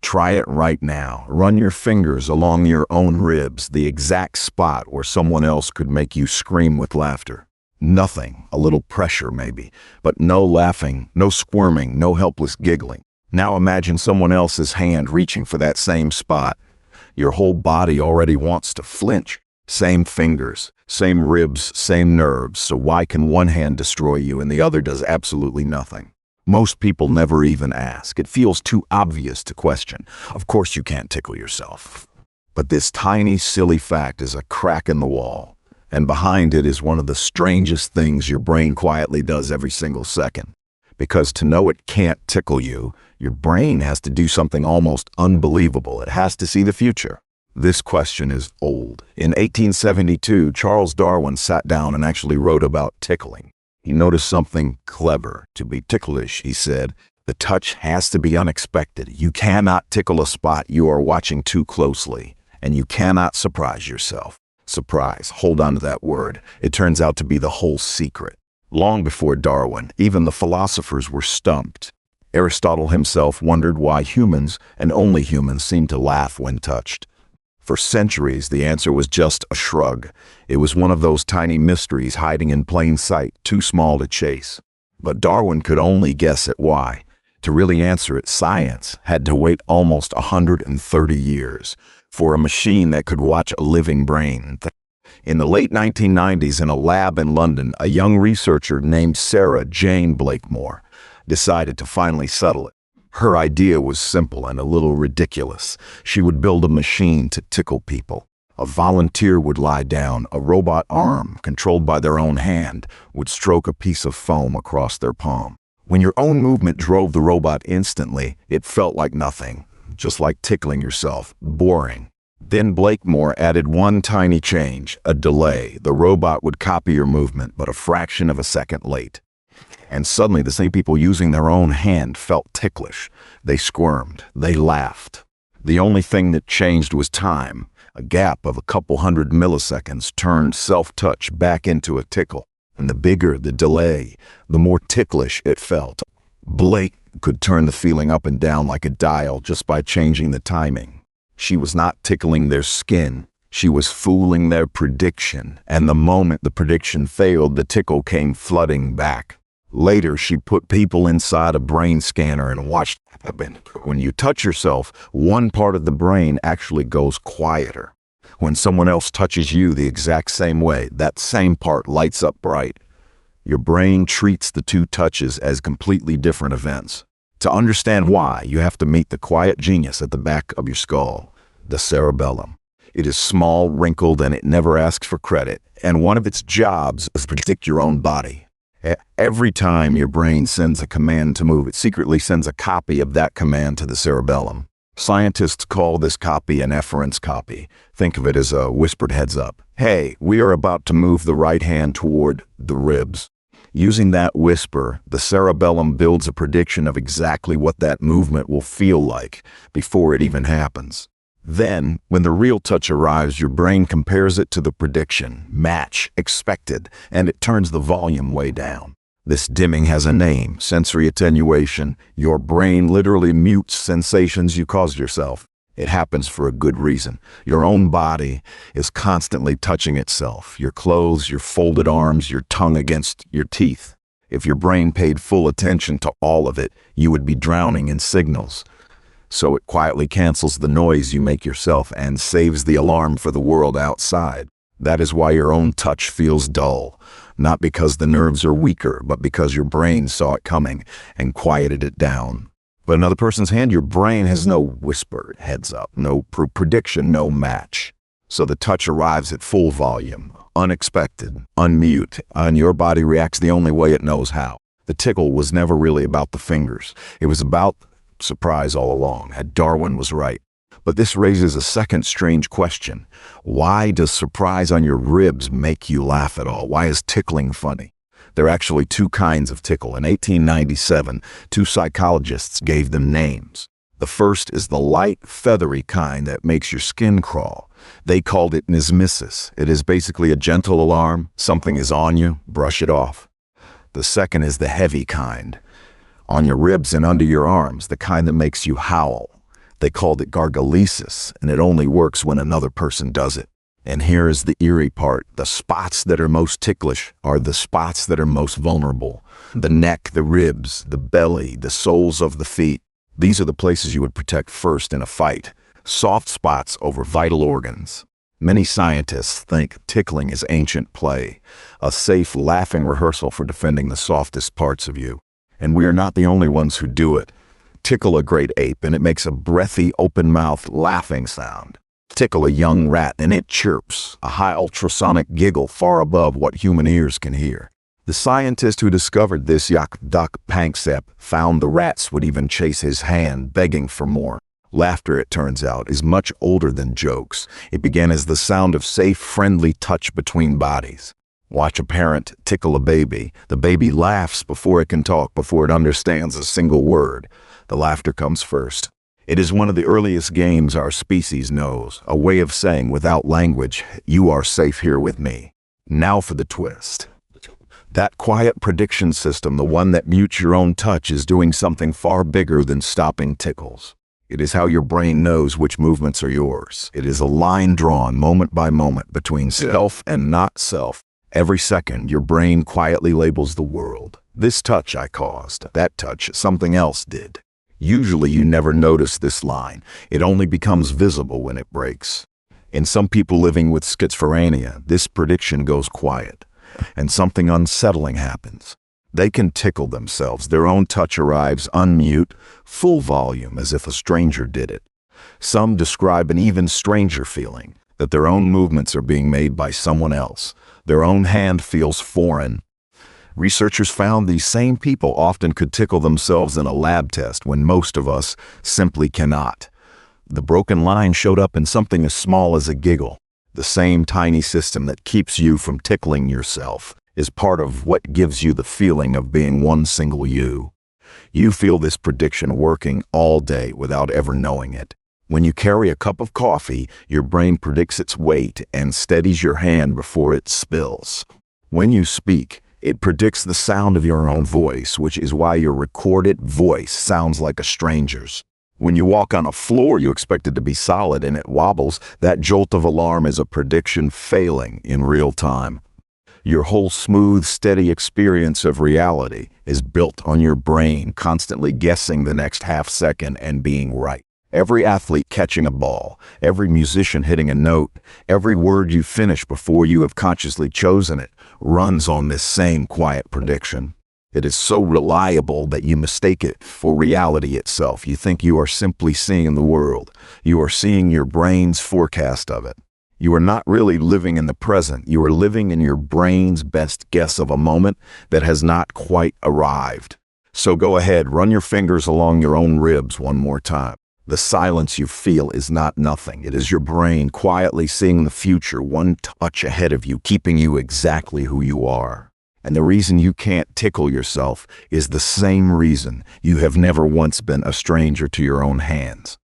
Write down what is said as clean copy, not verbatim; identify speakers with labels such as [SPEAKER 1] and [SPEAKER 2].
[SPEAKER 1] Try it right now. Run your fingers along your own ribs, the exact spot where someone else could make you scream with laughter. Nothing, a little pressure maybe, but no laughing, no squirming, no helpless giggling. Now imagine someone else's hand reaching for that same spot. Your whole body already wants to flinch. Same fingers, same ribs, same nerves, so why can one hand destroy you and the other does absolutely nothing? Most people never even ask. It feels too obvious to question. Of course you can't tickle yourself. But this tiny, silly fact is a crack in the wall, and behind it is one of the strangest things your brain quietly does every single second. Because to know it can't tickle you, your brain has to do something almost unbelievable. It has to see the future. This question is old. In 1872, Charles Darwin sat down and actually wrote about tickling. He noticed something clever. To be ticklish, he said, the touch has to be unexpected. You cannot tickle a spot you are watching too closely, and you cannot surprise yourself. Surprise, hold on to that word. It turns out to be the whole secret. Long before Darwin, even the philosophers were stumped. Aristotle himself wondered why humans, and only humans, seem to laugh when touched. For centuries, the answer was just a shrug. It was one of those tiny mysteries hiding in plain sight, too small to chase. But Darwin could only guess at why. To really answer it, science had to wait almost 130 years for a machine that could watch a living brain. In the late 1990s, in a lab in London, a young researcher named Sarah-Jayne Blakemore decided to finally settle it. Her idea was simple and a little ridiculous. She would build a machine to tickle people. A volunteer would lie down. A robot arm, controlled by their own hand, would stroke a piece of foam across their palm. When your own movement drove the robot instantly, it felt like nothing, just like tickling yourself. Boring. Then Blakemore added one tiny change, a delay. The robot would copy your movement, but a fraction of a second late. And suddenly the same people using their own hand felt ticklish. They squirmed. They laughed. The only thing that changed was time. A gap of a couple hundred milliseconds turned self-touch back into a tickle. And the bigger the delay, the more ticklish it felt. Blake could turn the feeling up and down like a dial just by changing the timing. She was not tickling their skin. She was fooling their prediction. And the moment the prediction failed, the tickle came flooding back. Later, she put people inside a brain scanner and watched what happened. When you touch yourself, one part of the brain actually goes quieter. When someone else touches you the exact same way, that same part lights up bright. Your brain treats the two touches as completely different events. To understand why, you have to meet the quiet genius at the back of your skull, the cerebellum. It is small, wrinkled, and it never asks for credit. And one of its jobs is to predict your own body. Every time your brain sends a command to move, it secretly sends a copy of that command to the cerebellum. Scientists call this copy an efference copy. Think of it as a whispered heads up. Hey, we are about to move the right hand toward the ribs. Using that whisper, the cerebellum builds a prediction of exactly what that movement will feel like before it even happens. Then, when the real touch arrives, your brain compares it to the prediction, match, expected, and it turns the volume way down. This dimming has a name, sensory attenuation. Your brain literally mutes sensations you caused yourself. It happens for a good reason. Your own body is constantly touching itself. Your clothes, your folded arms, your tongue against your teeth. If your brain paid full attention to all of it, you would be drowning in signals. So it quietly cancels the noise you make yourself and saves the alarm for the world outside. That is why your own touch feels dull, not because the nerves are weaker, but because your brain saw it coming and quieted it down. But another person's hand, your brain has no whispered heads up, no prediction, no match. So the touch arrives at full volume, unexpected, unmute, and your body reacts the only way it knows how. The tickle was never really about the fingers. It was about surprise all along. Darwin was right. But this raises a second strange question. Why does surprise on your ribs make you laugh at all? Why is tickling funny? There are actually two kinds of tickle. In 1897, two psychologists gave them names. The first is the light, feathery kind that makes your skin crawl. They called it nismesis. It is basically a gentle alarm. Something is on you, brush it off. The second is the heavy kind, on your ribs and under your arms, the kind that makes you howl. They called it gargalesis, and it only works when another person does it. And here is the eerie part. The spots that are most ticklish are the spots that are most vulnerable. The neck, the ribs, the belly, the soles of the feet. These are the places you would protect first in a fight. Soft spots over vital organs. Many scientists think tickling is ancient play, a safe, laughing rehearsal for defending the softest parts of you. And we are not the only ones who do it. Tickle a great ape and it makes a breathy, open-mouthed, laughing sound. Tickle a young rat and it chirps, a high ultrasonic giggle far above what human ears can hear. The scientist who discovered this Yak-Duk Panksepp found the rats would even chase his hand, begging for more. Laughter, it turns out, is much older than jokes. It began as the sound of safe, friendly touch between bodies. Watch a parent tickle a baby. The baby laughs before it can talk, before it understands a single word. The laughter comes first. It is one of the earliest games our species knows, a way of saying without language, you are safe here with me. Now for the twist. That quiet prediction system, the one that mutes your own touch, is doing something far bigger than stopping tickles. It is how your brain knows which movements are yours. It is a line drawn moment by moment between self and not self. Every second, your brain quietly labels the world. This touch I caused, that touch something else did. Usually you never notice this line. It only becomes visible when it breaks. In some people living with schizophrenia, this prediction goes quiet, and something unsettling happens. They can tickle themselves. Their own touch arrives unmute, full volume, as if a stranger did it. Some describe an even stranger feeling, that their own movements are being made by someone else. Their own hand feels foreign. Researchers found these same people often could tickle themselves in a lab test when most of us simply cannot. The broken line showed up in something as small as a giggle. The same tiny system that keeps you from tickling yourself is part of what gives you the feeling of being one single you. You feel this prediction working all day without ever knowing it. When you carry a cup of coffee, your brain predicts its weight and steadies your hand before it spills. When you speak, it predicts the sound of your own voice, which is why your recorded voice sounds like a stranger's. When you walk on a floor you expect it to be solid and it wobbles, that jolt of alarm is a prediction failing in real time. Your whole smooth, steady experience of reality is built on your brain constantly guessing the next half second and being right. Every athlete catching a ball, every musician hitting a note, every word you finish before you have consciously chosen it runs on this same quiet prediction. It is so reliable that you mistake it for reality itself. You think you are simply seeing the world. You are seeing your brain's forecast of it. You are not really living in the present. You are living in your brain's best guess of a moment that has not quite arrived. So go ahead, run your fingers along your own ribs one more time. The silence you feel is not nothing. It is your brain quietly seeing the future one touch ahead of you, keeping you exactly who you are. And the reason you can't tickle yourself is the same reason you have never once been a stranger to your own hands.